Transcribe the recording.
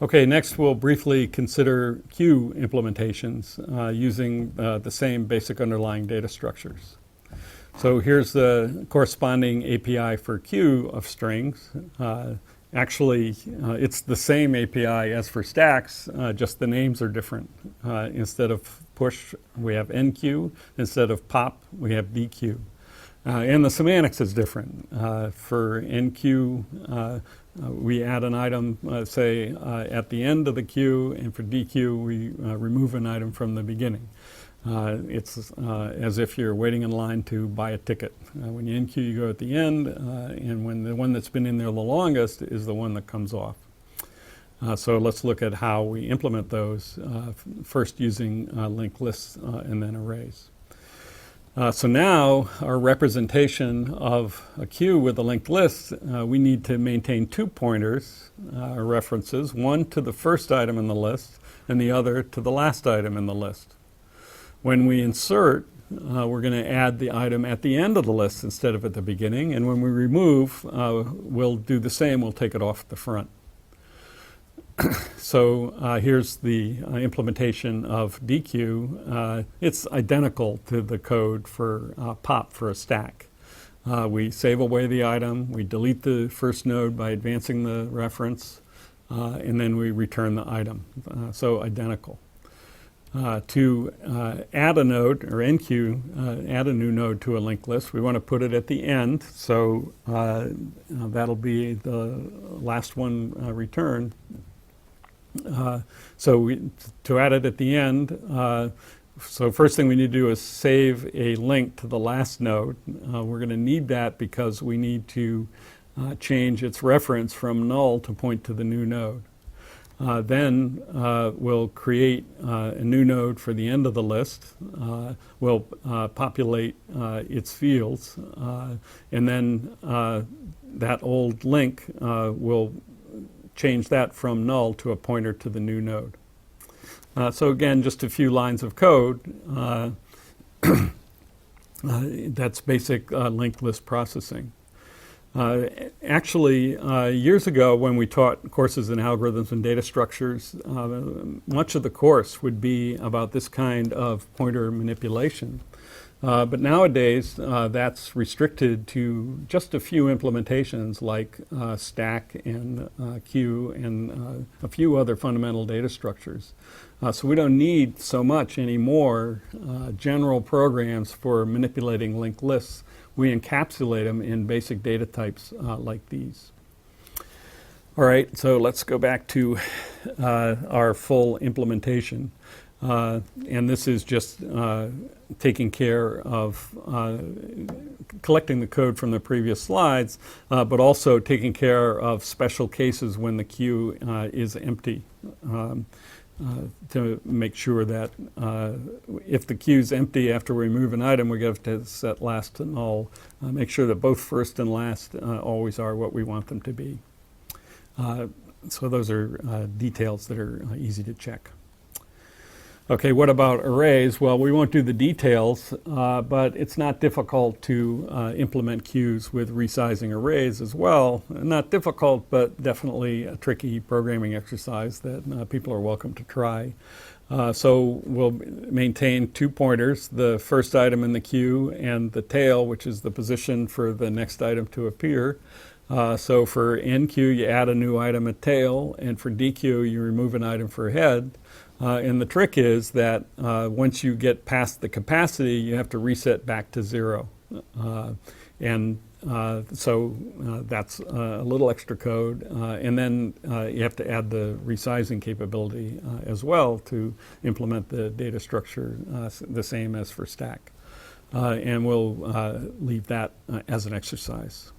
Okay, next we'll briefly consider queue implementations using the same basic underlying data structures. So here's the corresponding API for queue of strings. Actually, it's the same API as for stacks, just the names are different. Instead of push, we have enqueue. Instead of pop, we have dequeue. And the semantics is different. For enqueue, we add an item, say, at the end of the queue, and for dequeue, we remove an item from the beginning. It's as if you're waiting in line to buy a ticket. When you enqueue, you go at the end, and when the one that's been in there the longest is the one that comes off. So let's look at how we implement those, first using linked lists and then arrays. So now our representation of a queue with a linked list, we need to maintain two pointers, references, one to the first item in the list and the other to the last item in the list. When we insert, we're going to add the item at the end of the list instead of at the beginning, and when we remove, we'll do the same, we'll take it off the front. So here's the implementation of dequeue. It's identical to the code for pop for a stack. We save away the item, we delete the first node by advancing the reference, and then we return the item. So identical. To add a node, or enqueue, add a new node to a linked list, we want to put it at the end, so that'll be the last one returned. To add it at the end, so first thing we need to do is save a link to the last node. We're going to need that because we need to change its reference from null to point to the new node. Then we'll create a new node for the end of the list. We'll populate its fields, and then that old link will change that from null to a pointer to the new node. So again, just a few lines of code. That's basic linked list processing. Actually, years ago when we taught courses in algorithms and data structures, much of the course would be about this kind of pointer manipulation. But nowadays, that's restricted to just a few implementations like stack and queue and a few other fundamental data structures. So we don't need so much anymore general programs for manipulating linked lists. We encapsulate them in basic data types like these. All right, so let's go back to our full implementation. And this is just taking care of collecting the code from the previous slides, but also taking care of special cases when the queue is empty. To make sure that if the queue is empty after we remove an item, we have to set last to null. Make sure that both first and last always are what we want them to be. So those are details that are easy to check. Okay, what about arrays? Well, we won't do the details, but it's not difficult to implement queues with resizing arrays as well. Not difficult, but definitely a tricky programming exercise that people are welcome to try. So we'll maintain two pointers, the first item in the queue and the tail, which is the position for the next item to appear. So for enqueue, you add a new item at tail, and for dequeue, you remove an item for head. And the trick is that once you get past the capacity, you have to reset back to 0. So that's a little extra code. And then you have to add the resizing capability as well to implement the data structure the same as for stack. And we'll leave that as an exercise.